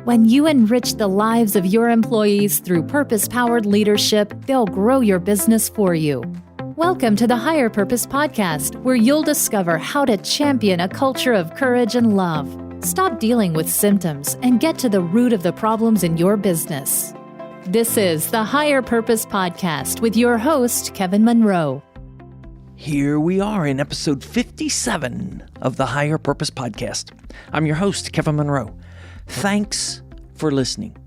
When you enrich the lives of your employees through purpose-powered leadership, they'll grow your business for you. Welcome to the Higher Purpose Podcast, where you'll discover how to champion a culture of courage and love. Stop dealing with symptoms and get to the root of the problems in your business. This is the Higher Purpose Podcast with your host, Kevin Monroe. Here we are in episode 57 of the Higher Purpose Podcast. I'm your host, Kevin Monroe. Thanks for listening.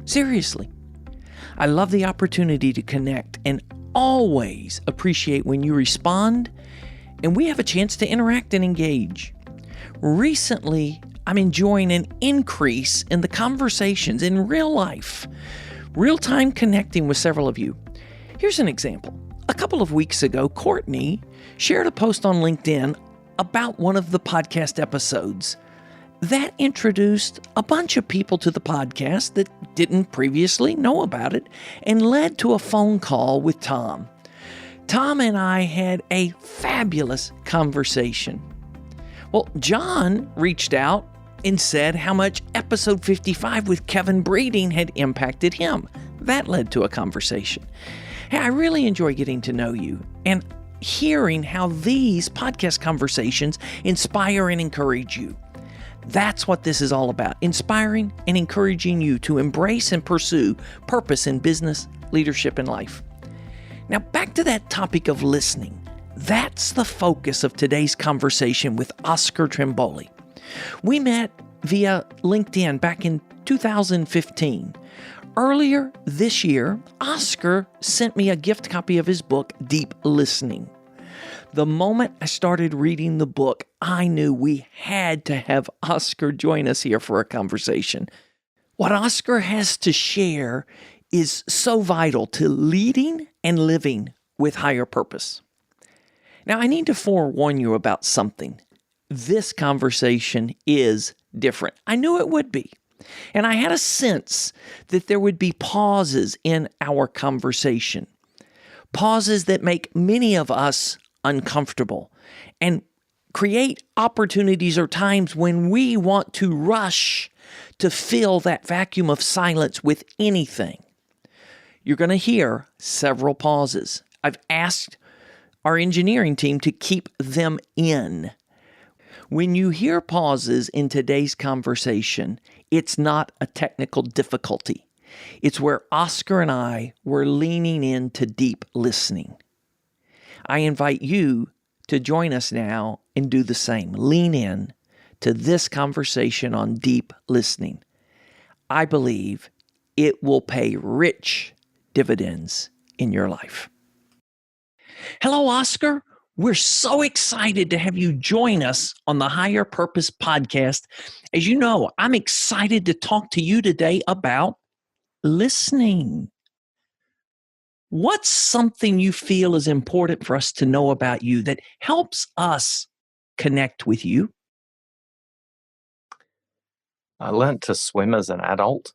Seriously. I love the opportunity to connect and always appreciate when you respond and we have a chance to interact and engage. Recently, I'm enjoying an increase in the conversations in real life, real-time connecting with several of you. Here's an example. A couple of weeks ago, Courtney shared a post on LinkedIn about one of the podcast episodes that introduced a bunch of people to the podcast that didn't previously know about it and led to a phone call with Tom. Tom and I had a fabulous conversation. Well, John reached out and said how much episode 55 with Kevin Breeding had impacted him. That led to a conversation. Hey, I really enjoy getting to know you and hearing how these podcast conversations inspire and encourage you. That's what this is all about, inspiring and encouraging you to embrace and pursue purpose in business, leadership, and life. Now, back to that topic of listening. That's the focus of today's conversation with Oscar Trimboli. We met via LinkedIn back in 2015. Earlier this year, Oscar sent me a gift copy of his book, Deep Listening. The moment I started reading the book, I knew we had to have Oscar join us here for a conversation. What Oscar has to share is so vital to leading and living with higher purpose. Now, I need to forewarn you about something. This conversation is different. I knew it would be. And I had a sense that there would be pauses in our conversation. Pauses that make many of us uncomfortable and create opportunities or times when we want to rush to fill that vacuum of silence with anything. You're going to hear several pauses. I've asked our engineering team to keep them in. When you hear pauses in today's conversation, it's not a technical difficulty. It's where Oscar and I were leaning into deep listening. I invite you to join us now and do the same. Lean in to this conversation on deep listening. I believe it will pay rich dividends in your life. Hello, Oscar. We're so excited to have you join us on the Higher Purpose Podcast. As you know, I'm excited to talk to you today about listening. What's something you feel is important for us to know about you that helps us connect with you? I learned to swim as an adult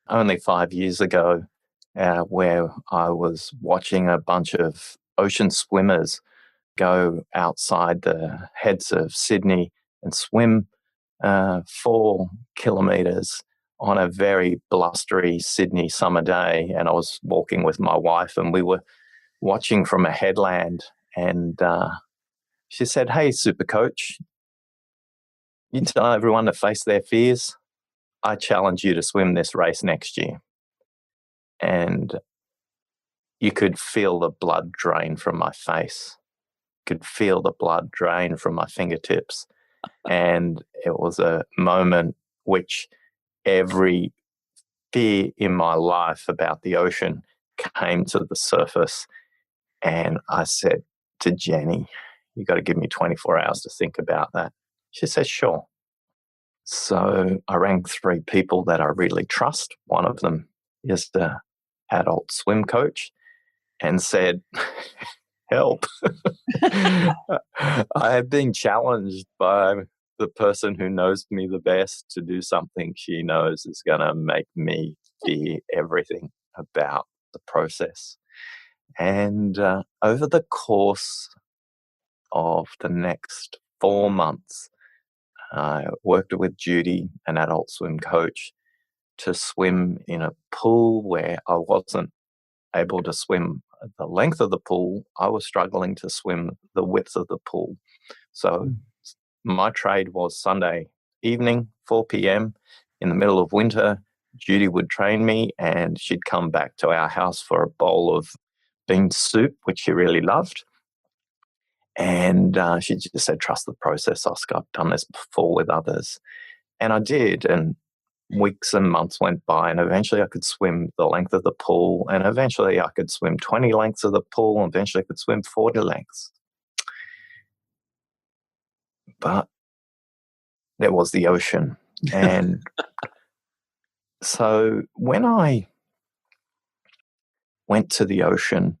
only 5 years ago, where I was watching a bunch of ocean swimmers go outside the heads of Sydney and swim 4 kilometres on a very blustery Sydney summer day. And I was walking with my wife and we were watching from a headland. And she said, "Hey, super coach, you tell everyone to face their fears. I challenge you to swim this race next year." And you could feel the blood drain from my face. Could feel the blood drain from my fingertips. And it was a moment which every fear in my life about the ocean came to the surface. And I said to Jenny, "You got to give me 24 hours to think about that." She said, "Sure." So I rang 3 people that I really trust. One of them is the adult swim coach, and said, "Help." I have been challenged by the person who knows me the best to do something she knows is going to make me fear everything about the process. And over the course of the next 4 months, I worked with Judy, an adult swim coach, to swim in a pool where I wasn't able to swim the length of the pool. I was struggling to swim the width of the pool. So my trade was Sunday evening, 4 p.m. in the middle of winter. Judy would train me and she'd come back to our house for a bowl of bean soup, which she really loved. And she just said, trust the process, Oscar. I've done this before with others. And I did. And weeks and months went by, and eventually I could swim the length of the pool. And eventually I could swim 20 lengths of the pool. And eventually I could swim 40 lengths. But there was the ocean. And so when I went to the ocean,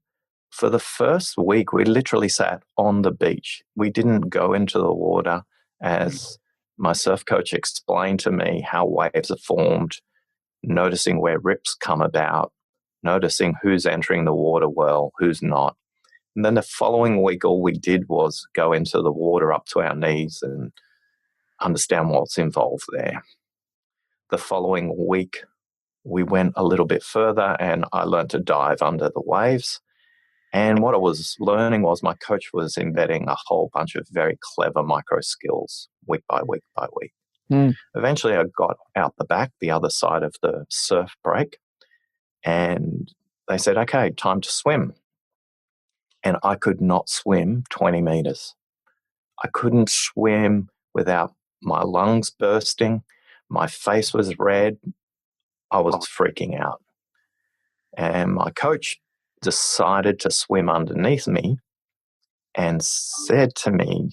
for the first week, we literally sat on the beach. We didn't go into the water, as my surf coach explained to me how waves are formed, noticing where rips come about, noticing who's entering the water well, who's not. And then the following week, all we did was go into the water up to our knees and understand what's involved there. The following week, we went a little bit further and I learned to dive under the waves. And what I was learning was my coach was embedding a whole bunch of very clever micro skills week by week by week. Eventually, I got out the back, the other side of the surf break, and they said, okay, time to swim. And I could not swim 20 meters. I couldn't swim without my lungs bursting. My face was red. I was freaking out. And my coach decided to swim underneath me and said to me,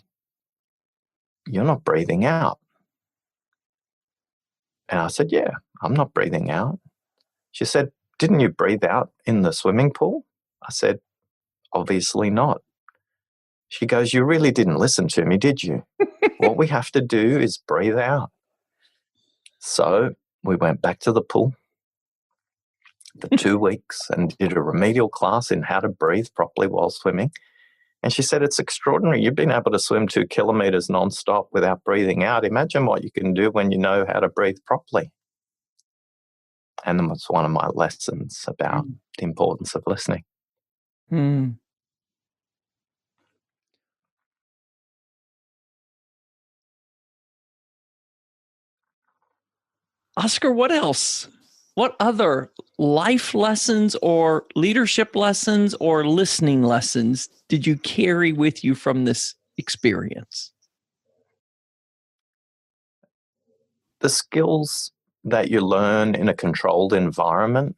you're not breathing out. And I said, yeah, I'm not breathing out. She said, didn't you breathe out in the swimming pool? I said, obviously not. She goes, you really didn't listen to me, did you? What we have to do is breathe out. So we went back to the pool for 2 weeks and did a remedial class in how to breathe properly while swimming. And she said, it's extraordinary. You've been able to swim 2 kilometers nonstop without breathing out. Imagine what you can do when you know how to breathe properly. And that was one of my lessons about the importance of listening. Oscar, what else? What other life lessons or leadership lessons or listening lessons did you carry with you from this experience? The skills that you learn in a controlled environment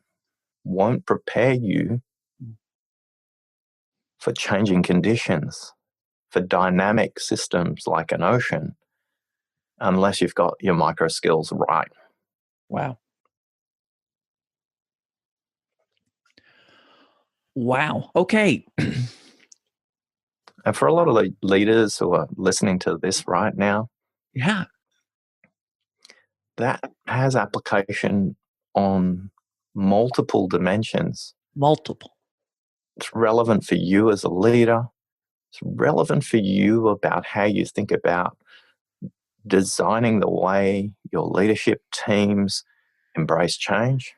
won't prepare you for changing conditions, for dynamic systems like an ocean, unless you've got your micro skills right. Wow. Wow. Okay. And for a lot of the leaders who are listening to this right now, Yeah. that has application on multiple dimensions. Multiple. It's relevant for you as a leader. It's relevant for you about how you think about designing the way your leadership teams embrace change,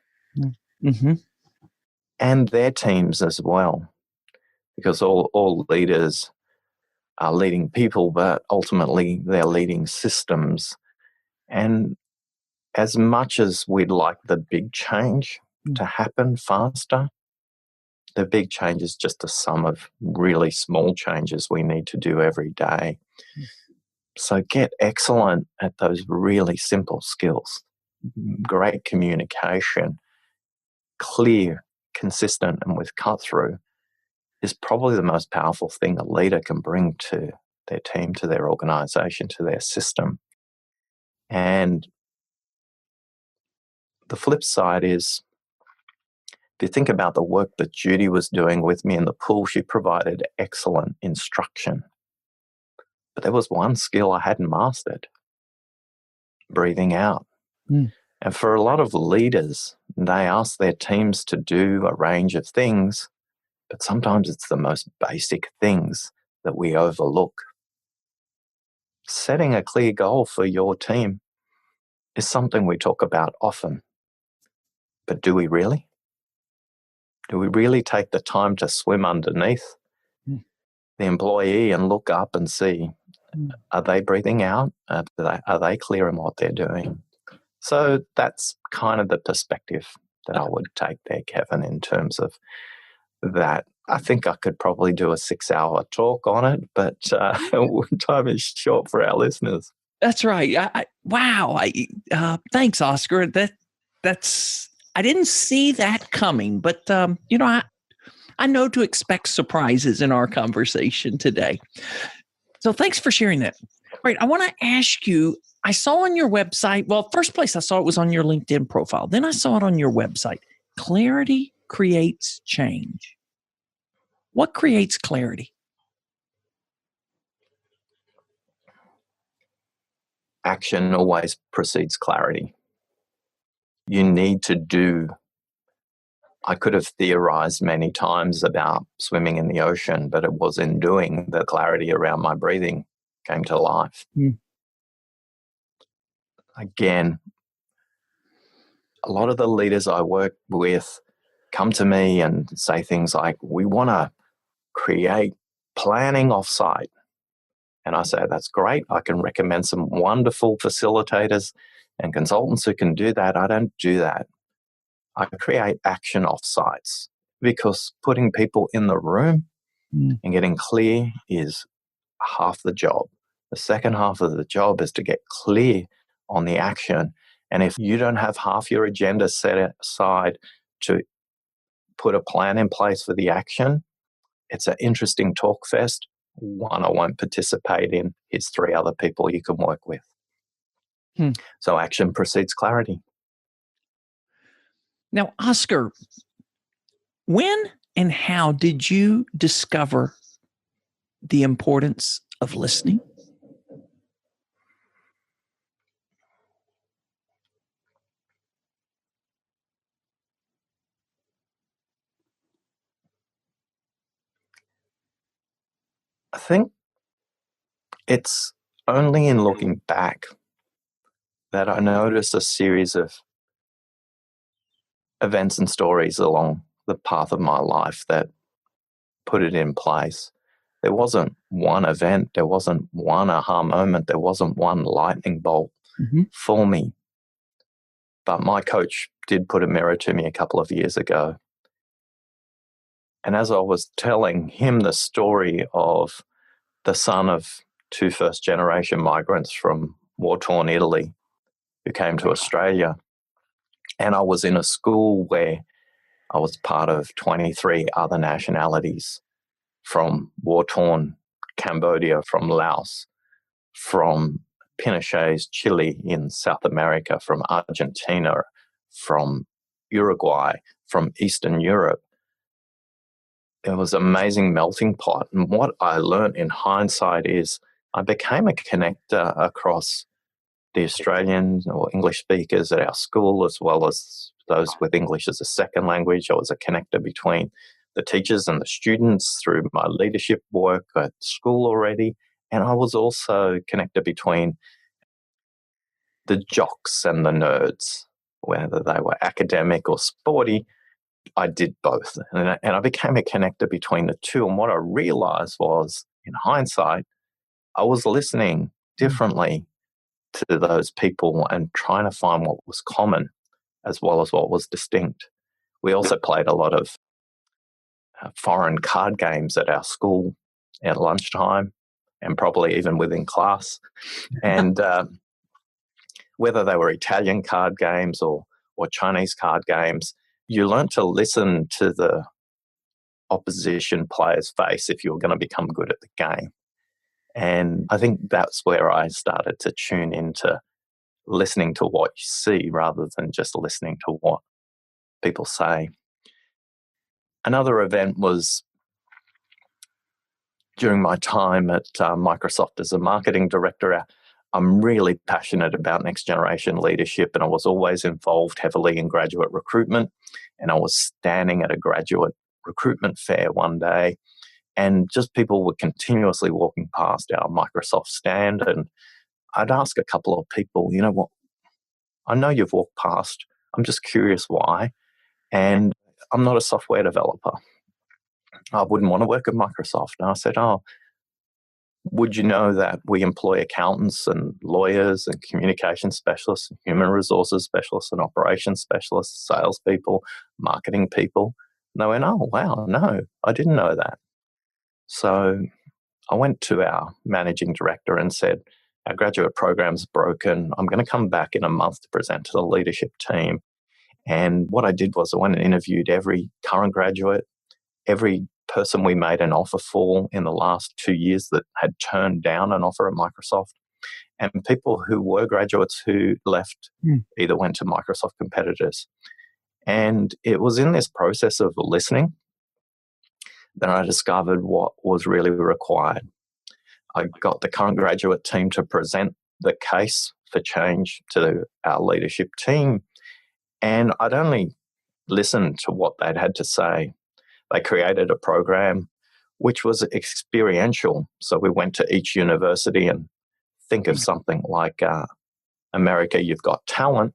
and their teams as well. Because all leaders are leading people, but ultimately they're leading systems. And as much as we'd like the big change to happen faster, the big change is just a sum of really small changes we need to do every day. So get excellent at those really simple skills. Great communication, clear, consistent, and with cut through is probably the most powerful thing a leader can bring to their team, to their organization, to their system. And the flip side is, if you think about the work that Judy was doing with me in the pool, she provided excellent instruction. But there was one skill I hadn't mastered: breathing out. And for a lot of leaders, they ask their teams to do a range of things, but sometimes it's the most basic things that we overlook. Setting a clear goal for your team is something we talk about often. But do we really? Do we really take the time to swim underneath Mm. the employee and look up and see, are they breathing out? Are they clear in what they're doing? So that's kind of the perspective that I would take there, Kevin, in terms of that. I think I could probably do a 6-hour talk on it, but time is short for our listeners. That's right. Wow. Thanks, Oscar. That's I didn't see that coming, but I know to expect surprises in our conversation today. So thanks for sharing that. All right, I want to ask you. I saw on your website. Well, first place I saw it was on your LinkedIn profile. Then I saw it on your website. Clarity creates change. What creates clarity? Action always precedes clarity. You need to do. I could have theorized many times about swimming in the ocean, but it was in doing that clarity around my breathing came to life. Again, a lot of the leaders I work with come to me and say things like, we want to create planning offsite. And I say, that's great. I can recommend some wonderful facilitators and consultants who can do that. I don't do that. I create action offsites because putting people in the room and getting clear is half the job. The second half of the job is to get clear on the action. And if you don't have half your agenda set aside to put a plan in place for the action, it's an interesting talk fest. One I won't participate in. Here's 3 other people you can work with. So action precedes clarity. Now, Oscar, when and how did you discover the importance of listening? I think it's only in looking back that I noticed a series of events and stories along the path of my life that put it in place. There wasn't one event, there wasn't one aha moment, there wasn't one lightning bolt for me. But my coach did put a mirror to me a couple of years ago. And as I was telling him the story of the son of 2 first-generation migrants from war-torn Italy who came to Australia, and I was in a school where I was part of 23 other nationalities from war-torn Cambodia, from Laos, from Pinochet's Chile in South America, from Argentina, from Uruguay, from Eastern Europe. It was an amazing melting pot. And what I learned in hindsight is I became a connector across the Australian or English speakers at our school, as well as those with English as a second language. I was a connector between the teachers and the students through my leadership work at school already. And I was also a connector between the jocks and the nerds, whether they were academic or sporty. I did both. And I became a connector between the two. And what I realized was, in hindsight, I was listening differently to those people and trying to find what was common as well as what was distinct. We also played a lot of foreign card games at our school at lunchtime and probably even within class. And whether they were Italian card games or Chinese card games, you learned to listen to the opposition player's face if you were going to become good at the game. And I think that's where I started to tune into listening to what you see rather than just listening to what people say. Another event was during my time at Microsoft as a marketing director. I'm really passionate about next generation leadership, and I was always involved heavily in graduate recruitment. And I was standing at a graduate recruitment fair one day, and just people were continuously walking past our Microsoft stand. And I'd ask a couple of people, you know what, I know you've walked past I'm just curious why. And I'm not a software developer. I wouldn't want to work at Microsoft. And I said, oh, would you know that we employ accountants and lawyers and communication specialists, and human resources specialists and operations specialists, salespeople, marketing people? And they went, oh, wow, no, I didn't know that. So I went to our managing director and said, our graduate program's broken. I'm going to come back in a month to present to the leadership team. And what I did was I went and interviewed every current graduate, every person we made an offer for in the last 2 years that had turned down an offer at Microsoft, and people who were graduates who left either went to Microsoft competitors. And it was in this process of listening that I discovered what was really required. I got the current graduate team to present the case for change to our leadership team, and I'd only listened to what they'd had to say. They created a program which was experiential. So we went to each university and think of something like America, You've Got Talent,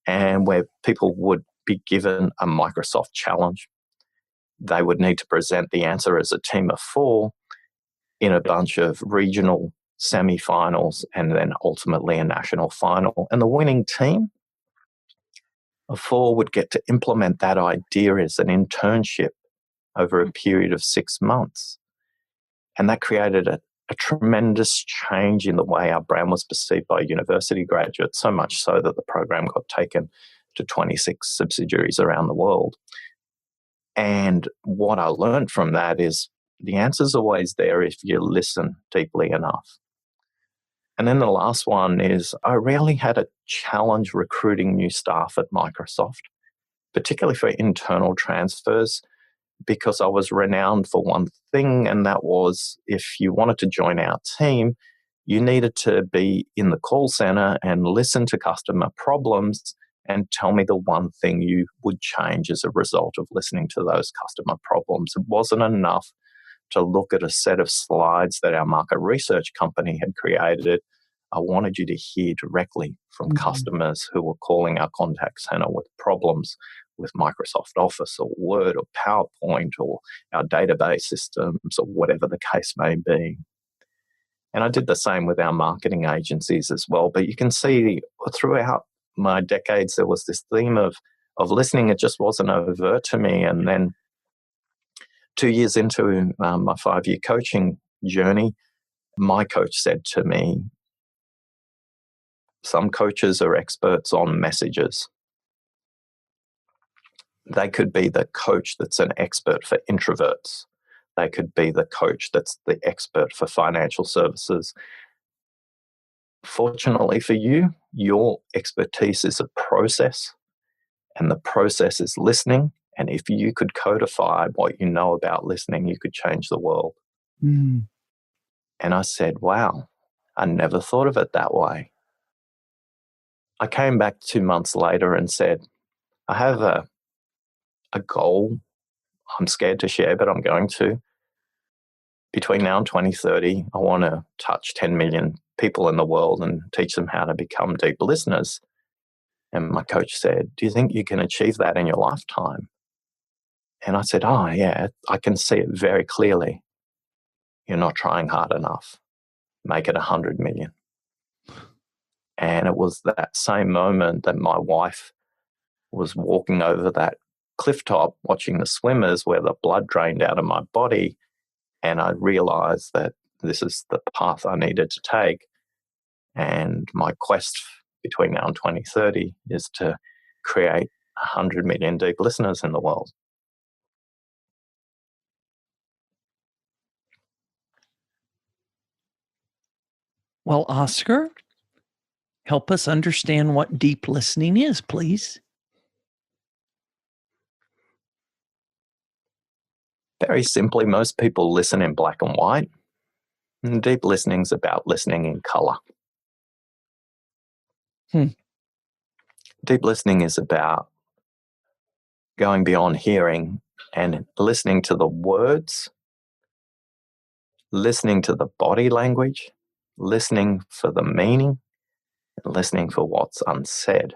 and where people would be given a Microsoft challenge. They would need to present the answer as a team of 4 in a bunch of regional semi-finals and then ultimately a national final. And the winning team of 4 would get to implement that idea as an internship over a period of 6 months. And that created a tremendous change in the way our brand was perceived by university graduates, so much so that the program got taken to 26 subsidiaries around the world. And what I learned from that is the answer's always there if you listen deeply enough. And then the last one is I rarely had a challenge recruiting new staff at Microsoft, particularly for internal transfers, because I was renowned for one thing, and that was if you wanted to join our team, you needed to be in the call center and listen to customer problems and tell me the one thing you would change as a result of listening to those customer problems. It wasn't enough to look at a set of slides that our market research company had created. I wanted you to hear directly from customers who were calling our contact center with problems with Microsoft Office or Word or PowerPoint or our database systems or whatever the case may be. And I did the same with our marketing agencies as well. But you can see throughout my decades, there was this theme of listening. It just wasn't overt to me. And then 2 years into my 5-year coaching journey, my coach said to me, some coaches are experts on messages. They could be the coach that's an expert for introverts. They could be the coach that's the expert for financial services. Fortunately for you, your expertise is a process, and the process is listening. And if you could codify what you know about listening, you could change the world. And I said, wow, I never thought of it that way. I came back 2 months later and said, I have a goal I'm scared to share, but I'm going to. Between now and 2030, I want to touch 10 million people in the world and teach them how to become deep listeners. And my coach said, do you think you can achieve that in your lifetime? And I said, oh, yeah, I can see it very clearly. You're not trying hard enough. Make it 100 million. And it was that same moment that my wife was walking over that cliff top watching the swimmers where the blood drained out of my body. And I realized that this is the path I needed to take. And my quest between now and 2030 is to create 100 million deep listeners in the world. Well, Oscar, help us understand what deep listening is, please. Very simply, most people listen in black and white. And deep listening is about listening in color. Deep listening is about going beyond hearing and listening to the words, listening to the body language, listening for the meaning, and listening for what's unsaid.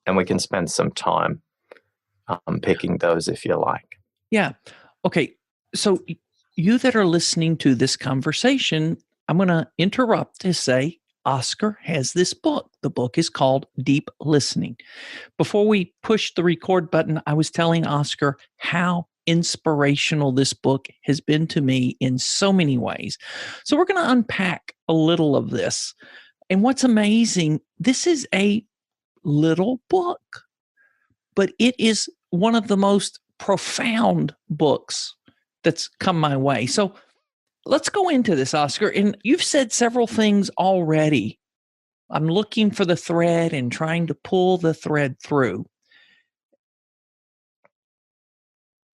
And we can spend some time picking those if you like. Yeah. Okay. So you that are listening to this conversation, I'm going to interrupt to say Oscar has this book. The book is called Deep Listening. Before we push the record button, I was telling Oscar how inspirational this book has been to me in so many ways. So we're going to unpack a little of this. And what's amazing, this is a little book, but it is one of the most profound books that's come my way. So let's go into this, Oscar. And you've said several things already. I'm looking for the thread and trying to pull the thread through.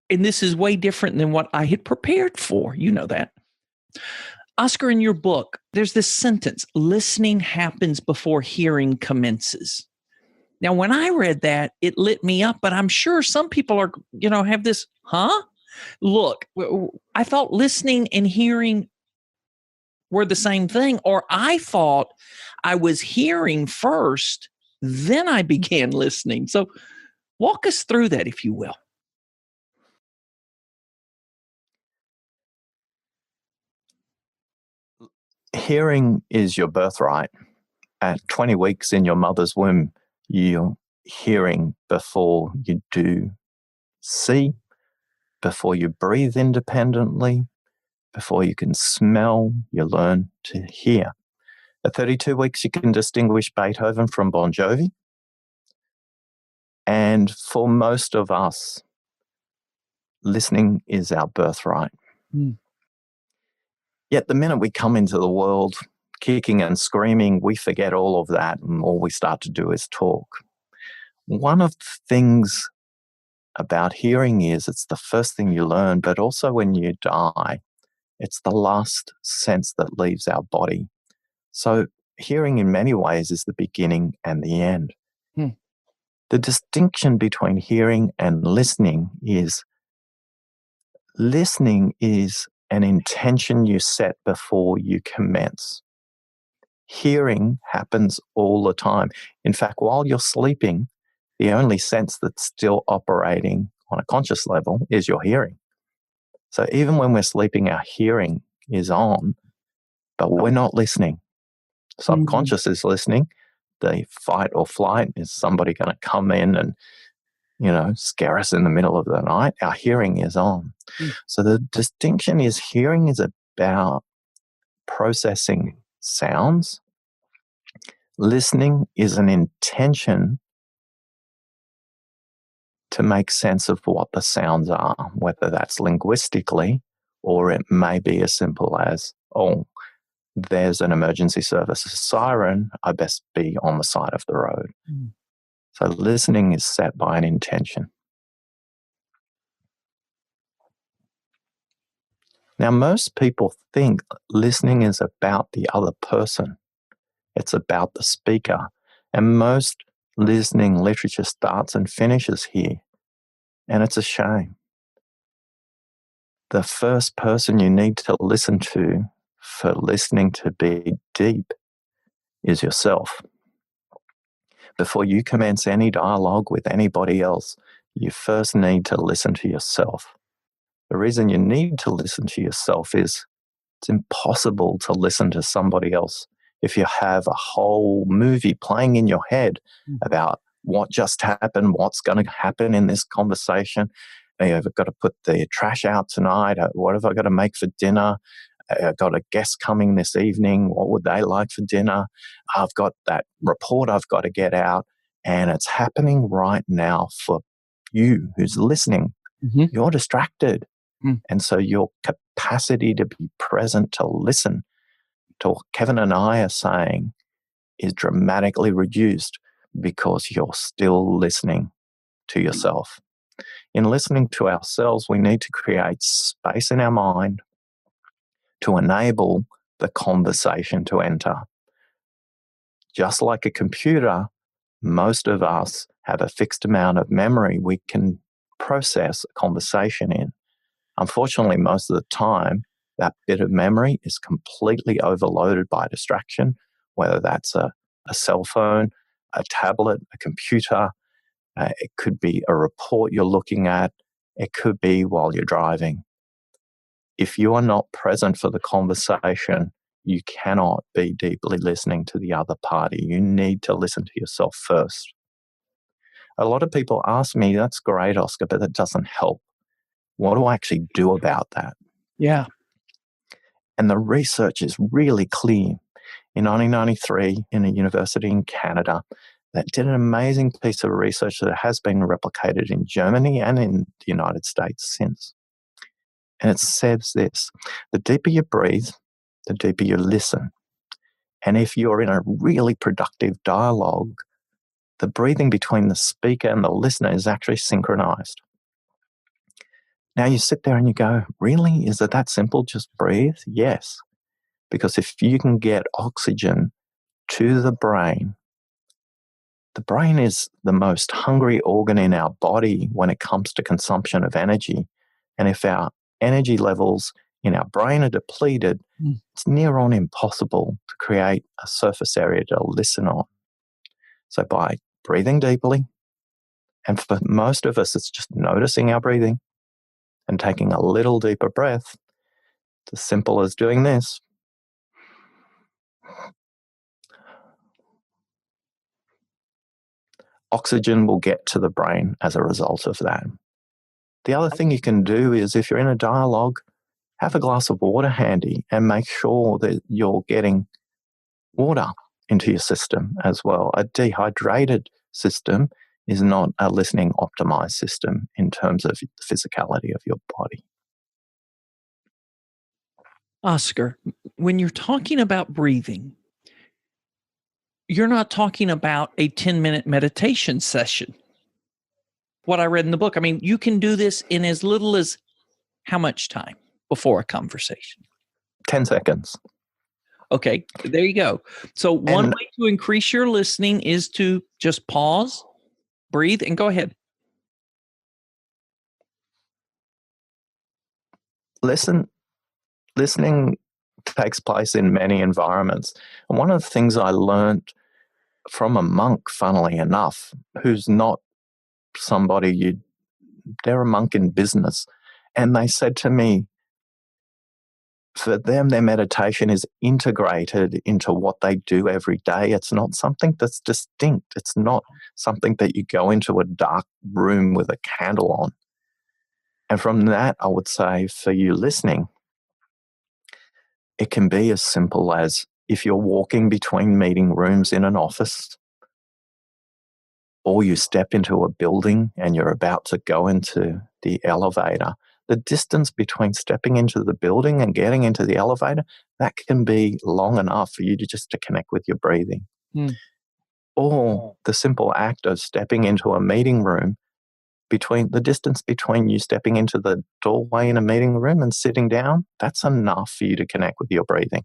And this is way different than what I had prepared for. You know that. Oscar, in your book, there's this sentence, listening happens before hearing commences. Now, when I read that, it lit me up, but I'm sure some people are, have this, Look, I thought listening and hearing were the same thing, or I thought I was hearing first, then I began listening. So walk us through that, if you will. Hearing is your birthright. At 20 weeks in your mother's womb, you're hearing before you do see, before you breathe independently, before you can smell, you learn to hear. At 32 weeks, you can distinguish Beethoven from Bon Jovi. And for most of us, listening is our birthright. Mm. Yet the minute we come into the world kicking and screaming, we forget all of that, and all we start to do is talk. One of the things about hearing is it's the first thing you learn, but also when you die, it's the last sense that leaves our body. So hearing in many ways is the beginning and the end. The distinction between hearing and listening is an intention you set before you commence. Hearing happens all the time. In fact, while you're sleeping, the only sense that's still operating on a conscious level is your hearing. So even when we're sleeping, our hearing is on, but we're not listening. Subconscious is listening. The fight or flight, is somebody going to come in and, scare us in the middle of the night? Our hearing is on. So the distinction is hearing is about processing sounds. Listening is an intention to make sense of what the sounds are, whether that's linguistically or it may be as simple as, oh, there's an emergency service siren, I best be on the side of the road. So listening is set by an intention. Now, most people think listening is about the other person. It's about the speaker. And most listening literature starts and finishes here. And it's a shame. The first person you need to listen to for listening to be deep is yourself. Before you commence any dialogue with anybody else, you first need to listen to yourself. The reason you need to listen to yourself is it's impossible to listen to somebody else if you have a whole movie playing in your head about what just happened, what's going to happen in this conversation. I've got to put the trash out tonight. What have I got to make for dinner? I've got a guest coming this evening. What would they like for dinner? I've got that report I've got to get out. And it's happening right now for you who's listening. You're distracted. And so your capacity to be present, to listen to what Kevin and I are saying is dramatically reduced because you're still listening to yourself. In listening to ourselves, we need to create space in our mind to enable the conversation to enter. Just like a computer, most of us have a fixed amount of memory we can process a conversation in. Unfortunately, most of the time, that bit of memory is completely overloaded by distraction, whether that's a cell phone, a tablet, a computer, It could be a report you're looking at. It could be while you're driving. If you are not present for the conversation, you cannot be deeply listening to the other party. You need to listen to yourself first. A lot of people ask me, that's great, Oscar, but that doesn't help. What do I actually do about that? Yeah. And the research is really clear. In 1993, in a university in Canada, that did an amazing piece of research that has been replicated in Germany and in the United States since. And it says this: the deeper you breathe, the deeper you listen. And if you're in a really productive dialogue, the breathing between the speaker and the listener is actually synchronized. Now you sit there and you go, really? Is it that simple? Just breathe? Yes. Because if you can get oxygen to the brain is the most hungry organ in our body when it comes to consumption of energy. And if our energy levels in our brain are depleted, it's near on impossible to create a surface area to listen on. So by breathing deeply, and for most of us, it's just noticing our breathing and taking a little deeper breath, it's as simple as doing this. Oxygen will get to the brain as a result of that. The other thing you can do is, if you're in a dialogue, have a glass of water handy and make sure that you're getting water into your system as well. A dehydrated system is not a listening optimized system in terms of the physicality of your body. Oscar, when you're talking about breathing, you're not talking about a 10-minute meditation session. What I read in the book, I mean, you can do this in as little as how much time before a conversation? 10 seconds. Okay, there you go. So one way to increase your listening is to just pause, breathe, and go ahead. Listening takes place in many environments. And one of the things I learned from a monk, funnily enough, who's not somebody they're a monk in business. And they said to me, for them, their meditation is integrated into what they do every day. It's not something that's distinct. It's not something that you go into a dark room with a candle on. And from that, I would say for you listening, it can be as simple as, if you're walking between meeting rooms in an office, or you step into a building and you're about to go into the elevator, the distance between stepping into the building and getting into the elevator, that can be long enough for you to connect with your breathing. Or the simple act of stepping into a meeting room, the distance between you stepping into the doorway in a meeting room and sitting down, that's enough for you to connect with your breathing.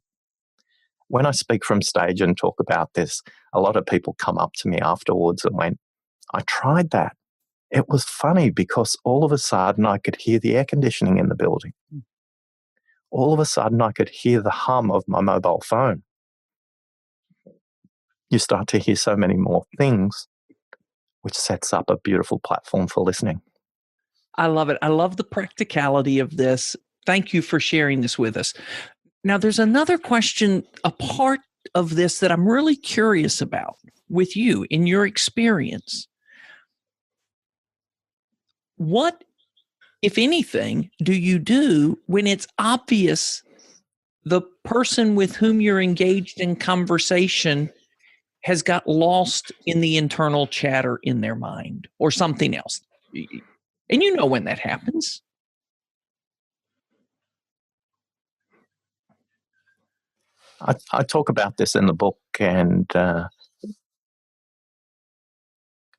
When I speak from stage and talk about this, a lot of people come up to me afterwards and went, I tried that. It was funny because all of a sudden I could hear the air conditioning in the building. All of a sudden I could hear the hum of my mobile phone. You start to hear so many more things, which sets up a beautiful platform for listening. I love it. I love the practicality of this. Thank you for sharing this with us. Now, there's another question, a part of this that I'm really curious about with you in your experience. What, if anything, do you do when it's obvious the person with whom you're engaged in conversation has got lost in the internal chatter in their mind or something else? And you know when that happens. I talk about this in the book, and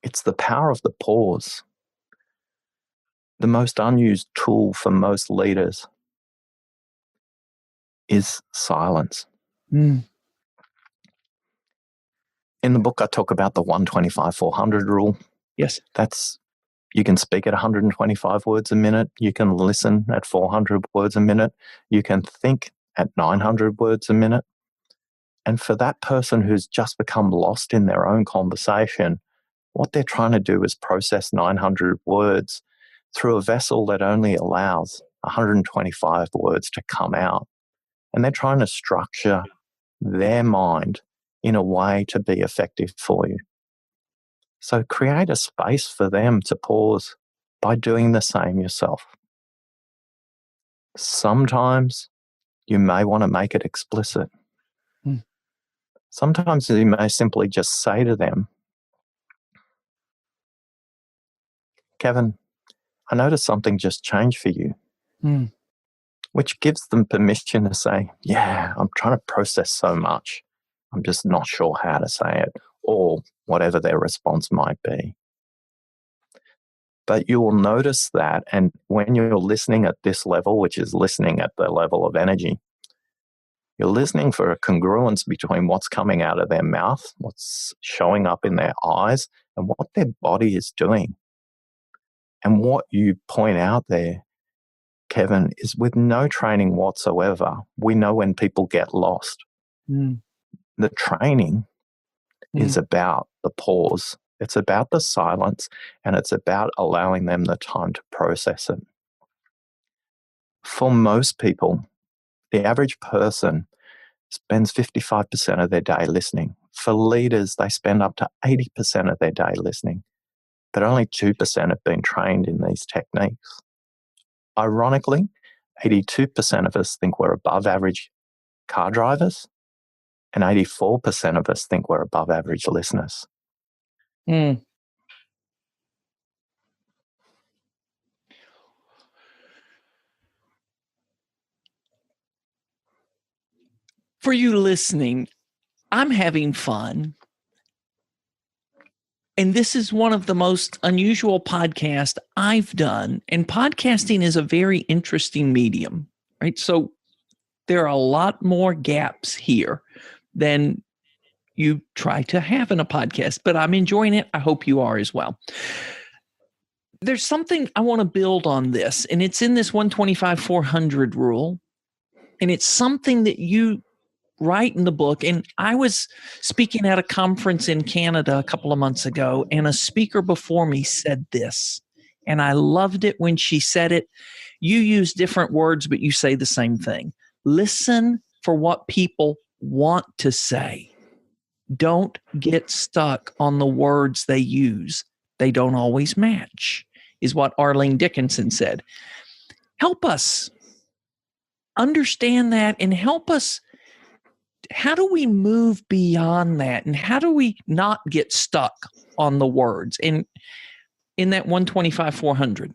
it's the power of the pause. The most unused tool for most leaders is silence. In the book, I talk about the 125-400 rule. Yes. You can speak at 125 words a minute. You can listen at 400 words a minute. You can think at 900 words a minute. And for that person who's just become lost in their own conversation, What they're trying to do is process 900 words through a vessel that only allows 125 words to come out. And they're trying to structure their mind in a way to be effective for you. So create a space for them to pause by doing the same yourself. Sometimes you may want to make it explicit. Sometimes you may simply just say to them, Kevin, I noticed something just changed for you. Which gives them permission to say, yeah, I'm trying to process so much. I'm just not sure how to say it, or whatever their response might be. But you will notice that, and when you're listening at this level, which is listening at the level of energy, you're listening for a congruence between what's coming out of their mouth, what's showing up in their eyes, and what their body is doing. And what you point out there, Kevin, is with no training whatsoever, we know when people get lost. The training is about the pause. It's about the silence, and it's about allowing them the time to process it. For most people, the average person spends 55% of their day listening. For leaders, they spend up to 80% of their day listening, but only 2% have been trained in these techniques. Ironically, 82% of us think we're above average car drivers, and 84% of us think we're above average listeners. For you listening, I'm having fun. And this is one of the most unusual podcasts I've done. And podcasting is a very interesting medium, right? So there are a lot more gaps here than you try to have in a podcast, but I'm enjoying it. I hope you are as well. There's something I want to build on this, and it's in this 125-400 rule. And it's something that you write in the book. And I was speaking at a conference in Canada a couple of months ago, and a speaker before me said this, and I loved it when she said it. You use different words, but you say the same thing. Listen for what people want to say. Don't get stuck on the words they use. They don't always match, is what Arlene Dickinson said. Help us understand that, and help us. How do we move beyond that? And how do we not get stuck on the words in that 125-400?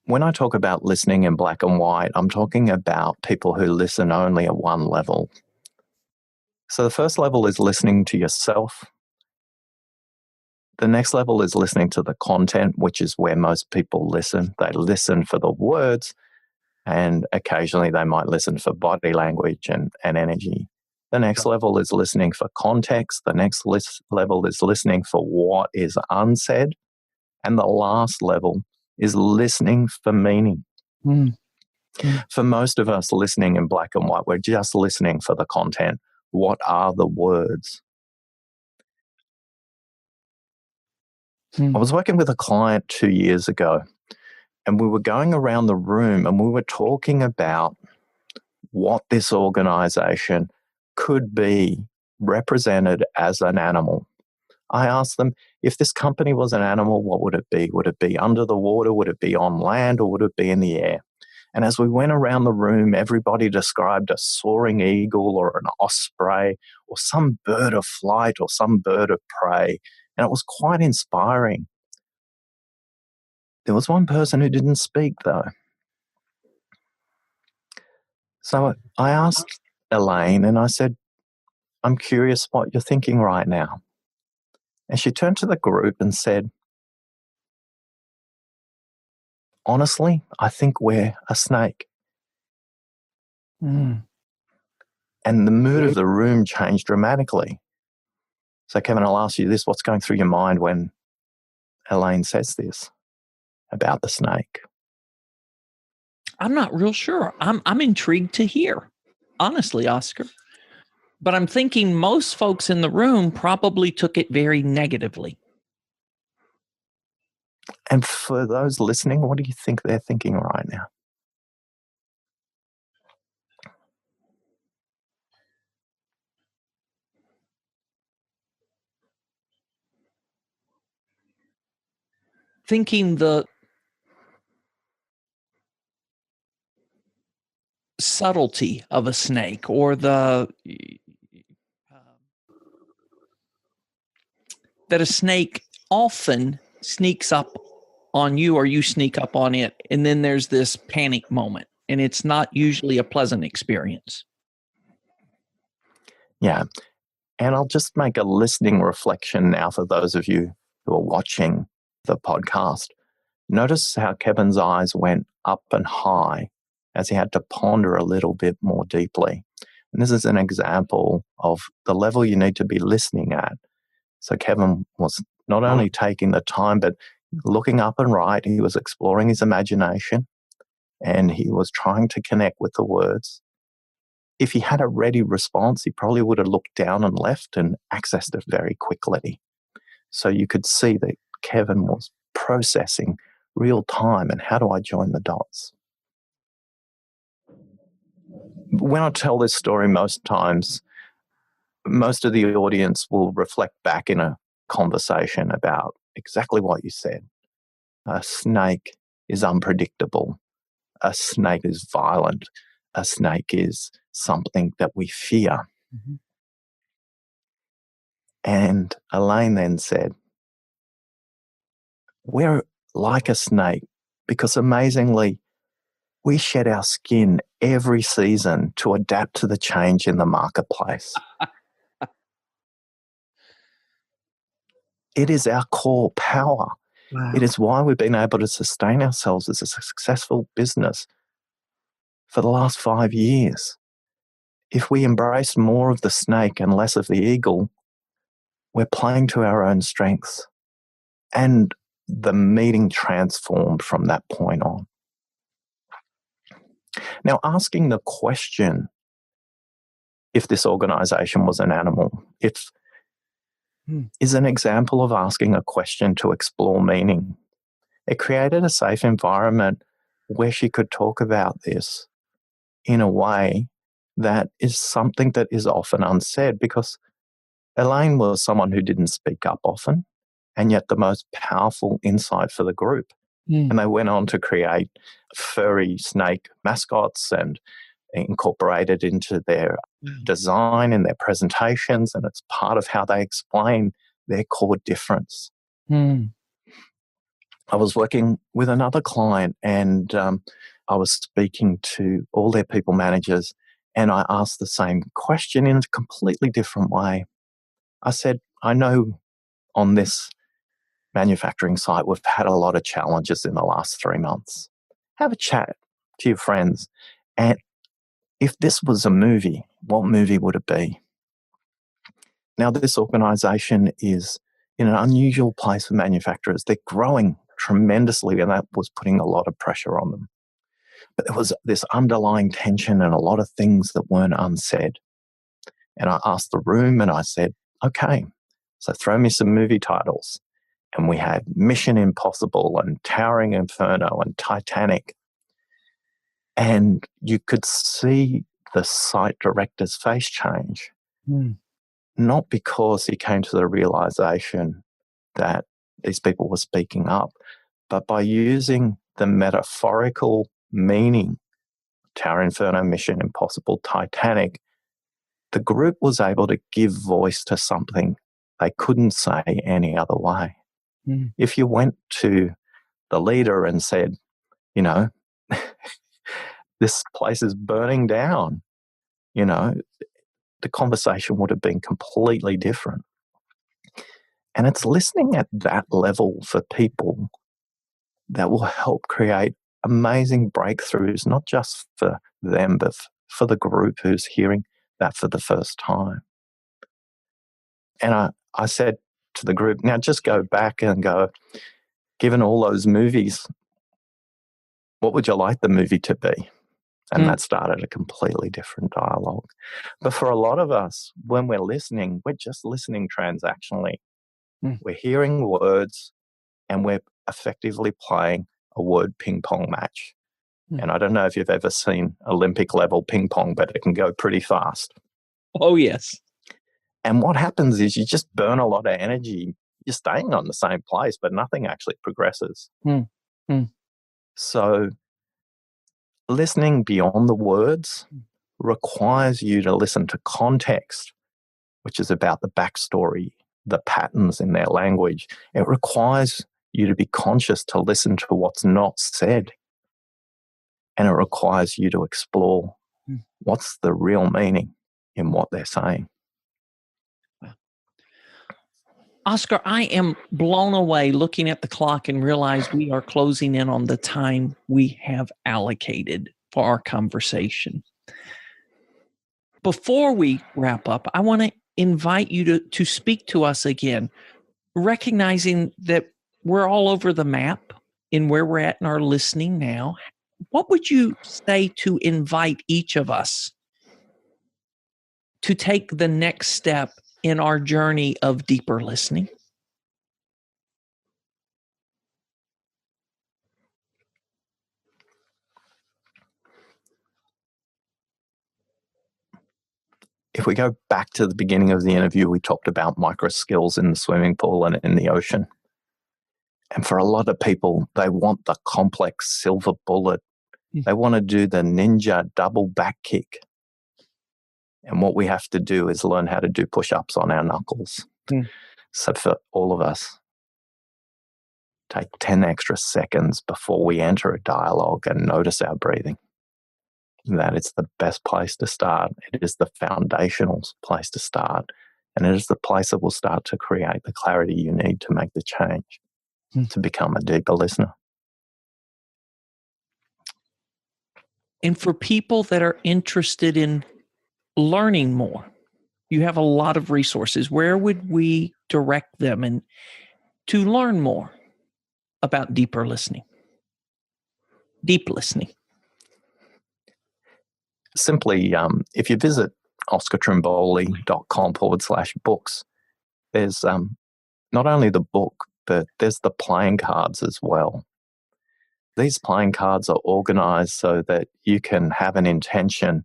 When I talk about listening in black and white, I'm talking about people who listen only at one level. So the first level is listening to yourself. The next level is listening to the content, which is where most people listen. They listen for the words, and occasionally they might listen for body language and energy. The next level is listening for context. The next level is listening for what is unsaid. And the last level is listening for meaning. For most of us listening in black and white, we're just listening for the content. What are the words? I was working with a client 2 years ago, and we were going around the room and we were talking about what this organization could be represented as an animal. I asked them, if this company was an animal, what would it be? Would it be under the water? Would it be on land? Or would it be in the air? And as we went around the room, everybody described a soaring eagle or an osprey or some bird of flight or some bird of prey. And it was quite inspiring. There was one person who didn't speak, though. So I asked Elaine and I said, I'm curious what you're thinking right now. And she turned to the group and said, honestly, I think we're a snake. And the mood of the room changed dramatically. So, Kevin, I'll ask you this. What's going through your mind when Elaine says this about the snake? I'm not real sure. I'm intrigued to hear. honestly, Oscar. But I'm thinking most folks in the room probably took it very negatively. And for those listening, what do you think they're thinking right now? Thinking the subtlety of a snake, or that a snake often sneaks up on you, or you sneak up on it, and then there's this panic moment, and it's not usually a pleasant experience. Yeah. And I'll just make a listening reflection now for those of you who are watching the podcast. Notice how Kevin's eyes went up and high as he had to ponder a little bit more deeply. And this is an example of the level you need to be listening at. So Kevin was not only taking the time, but looking up and right. He was exploring his imagination, and he was trying to connect with the words. If he had a ready response, he probably would have looked down and left and accessed it very quickly. So you could see that Kevin was processing real time and how do I join the dots? When I tell this story, most times, most of the audience will reflect back in a conversation about exactly what you said. A snake is unpredictable. A snake is violent. A snake is something that we fear. Mm-hmm. And Elaine then said, we're like a snake because amazingly, we shed our skin every season to adapt to the change in the marketplace. It is our core power. Wow. It is why we've been able to sustain ourselves as a successful business for the last 5 years. If we embrace more of the snake and less of the eagle, we're playing to our own strengths. And the meeting transformed from that point on. Now, asking the question, if this organization was an animal, is an example of asking a question to explore meaning. It created a safe environment where she could talk about this in a way that is something that is often unsaid, because Elaine was someone who didn't speak up often, and yet the most powerful insight for the group. And they went on to create furry snake mascots and incorporate it into their design and their presentations, and it's part of how they explain their core difference. I was working with another client, and I was speaking to all their people managers, and I asked the same question in a completely different way. I said, I know on this manufacturing site we've had a lot of challenges in the last 3 months. Have a chat to your friends, and if this was a movie, what movie would it be? Now, this organization is in an unusual place for manufacturers. They're growing tremendously, and that was putting a lot of pressure on them. But there was this underlying tension and a lot of things that weren't unsaid. And I asked the room and I said, okay, so throw me some movie titles. And we had Mission Impossible and Towering Inferno and Titanic. And you could see the site director's face change. Not because he came to the realization that these people were speaking up, but by using the metaphorical meaning, Tower Inferno, Mission Impossible, Titanic, the group was able to give voice to something they couldn't say any other way. If you went to the leader and said, you know, this place is burning down, you know, the conversation would have been completely different. And it's listening at that level for people that will help create amazing breakthroughs, not just for them, but for the group who's hearing that for the first time. And I said to the group, now just go back and go, given all those movies, what would you like the movie to be? And that started a completely different dialogue. But for a lot of us, when we're listening, we're just listening transactionally. We're hearing words and we're effectively playing a word ping pong match. And I don't know if you've ever seen Olympic level ping pong, but it can go pretty fast. Oh, yes. And what happens is you just burn a lot of energy. You're staying on the same place, but nothing actually progresses. So listening beyond the words requires you to listen to context, which is about the backstory, the patterns in their language. It requires you to be conscious to listen to what's not said. And it requires you to explore what's the real meaning in what they're saying. Oscar, I am blown away looking at the clock and realize we are closing in on the time we have allocated for our conversation. Before we wrap up, I want to invite you to speak to us again, recognizing that we're all over the map in where we're at in our listening now. What would you say to invite each of us to take the next step in our journey of deeper listening? If we go back to the beginning of the interview, we talked about micro skills in the swimming pool and in the ocean. And for a lot of people, they want the complex silver bullet. They want to do the ninja double back kick. And what we have to do is learn how to do push-ups on our knuckles. So for all of us, take 10 extra seconds before we enter a dialogue and notice our breathing. That is the best place to start. It is the foundational place to start. And it is the place that will start to create the clarity you need to make the change, to become a deeper listener. And for people that are interested in learning more, you have a lot of resources. Where would we direct them and to learn more about deeper listening, deep listening? Simply, if you visit oscartrimboli.com/books, there's not only the book, but there's the playing cards as well. These playing cards are organized so that you can have an intention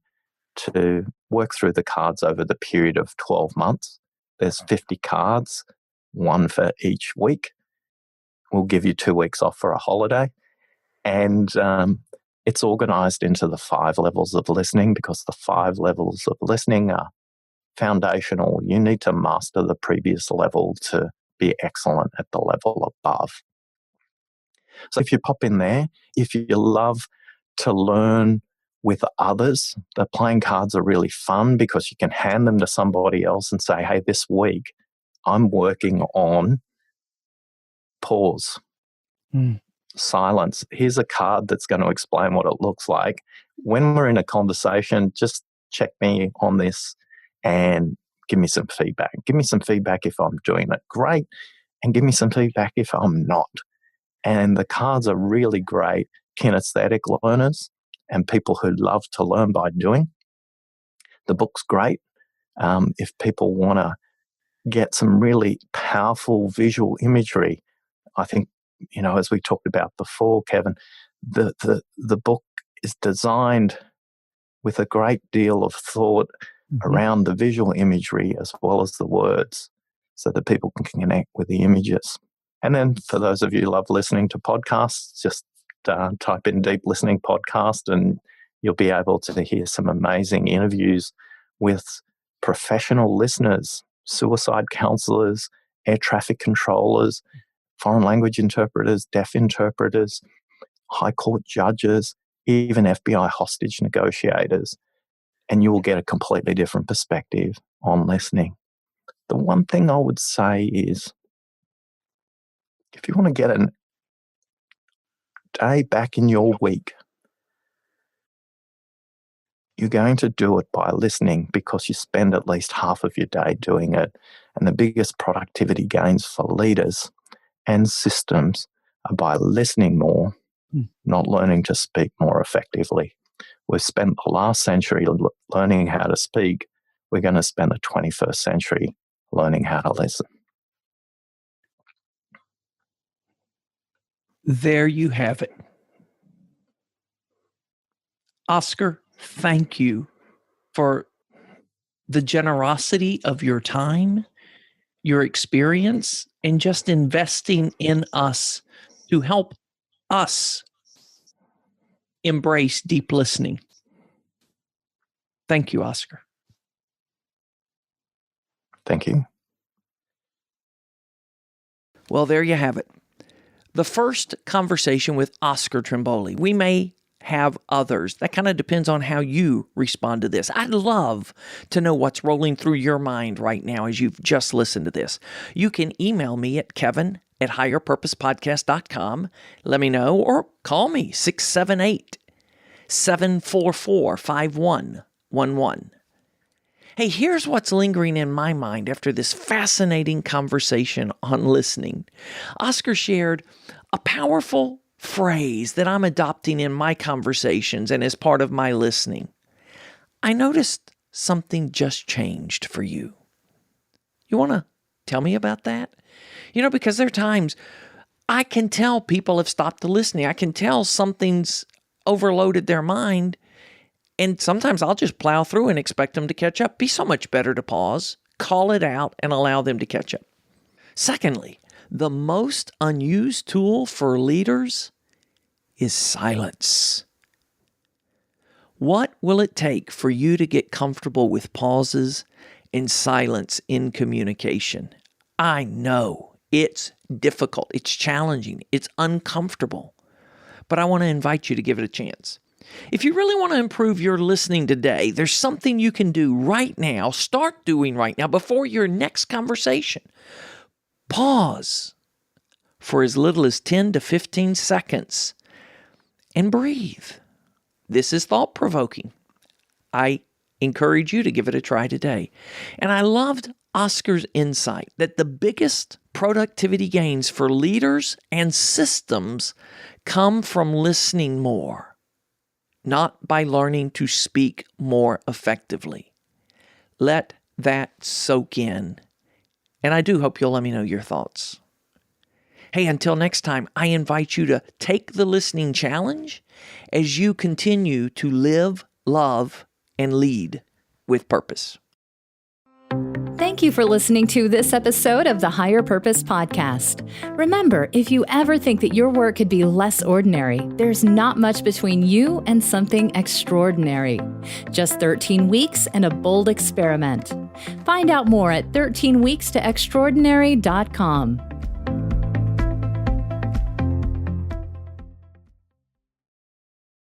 to work through the cards over the period of 12 months. There's 50 cards, one for each week. We'll give you 2 weeks off for a holiday. And it's organized into the 5 levels of listening, because the 5 levels of listening are foundational. You need to master the previous level to be excellent at the level above. So if you pop in there, if you love to learn with others, the playing cards are really fun because you can hand them to somebody else and say, hey, this week I'm working on pause, silence. Here's a card that's going to explain what it looks like. When we're in a conversation, just check me on this and give me some feedback. Give me some feedback if I'm doing it great, and give me some feedback if I'm not. And the cards are really great kinesthetic learners and people who love to learn by doing. The book's great if people want to get some really powerful visual imagery. I think, as we talked about before, Kevin, the book is designed with a great deal of thought around the visual imagery as well as the words, so that people can connect with the images. And then for those of you who love listening to podcasts, just type in Deep Listening Podcast and you'll be able to hear some amazing interviews with professional listeners, suicide counselors, air traffic controllers, foreign language interpreters, deaf interpreters, high court judges, even FBI hostage negotiators. And you will get a completely different perspective on listening. The one thing I would say is, if you want to get a day back in your week, you're going to do it by listening, because you spend at least half of your day doing it. And the biggest productivity gains for leaders and systems are by listening more, not learning to speak more effectively. we've spent the last century learning how to speak. We're going to spend the 21st century learning how to listen. There you have it. Oscar, thank you for the generosity of your time, your experience, and just investing in us to help us embrace deep listening. Thank you, Oscar. Thank you. Well, there you have it. The first conversation with Oscar Trimboli. We may have others. That kind of depends on how you respond to this. I'd love to know what's rolling through your mind right now as you've just listened to this. You can email me at kevin@higherpurposepodcast.com. Let me know, or call me 678-744-5111. Hey, here's what's lingering in my mind after this fascinating conversation on listening. Oscar shared a powerful phrase that I'm adopting in my conversations and as part of my listening. I noticed something just changed for you. You want to tell me about that? Because there are times I can tell people have stopped listening. I can tell something's overloaded their mind. And sometimes I'll just plow through and expect them to catch up. Be so much better to pause, call it out, and allow them to catch up. Secondly, the most unused tool for leaders is silence. What will it take for you to get comfortable with pauses and silence in communication? I know it's difficult, it's challenging, it's uncomfortable, but I want to invite you to give it a chance. If you really want to improve your listening today, there's something you can do right now, start doing right now before your next conversation. Pause for as little as 10 to 15 seconds and breathe. This is thought-provoking. I encourage you to give it a try today. And I loved Oscar's insight that the biggest productivity gains for leaders and systems come from listening more, not by learning to speak more effectively. Let that soak in. And I do hope you'll let me know your thoughts. Hey, until next time, I invite you to take the listening challenge as you continue to live, love, and lead with purpose. Thank you for listening to this episode of the Higher Purpose Podcast. Remember, if you ever think that your work could be less ordinary, there's not much between you and something extraordinary. Just 13 weeks and a bold experiment. Find out more at 13weekstoextraordinary.com.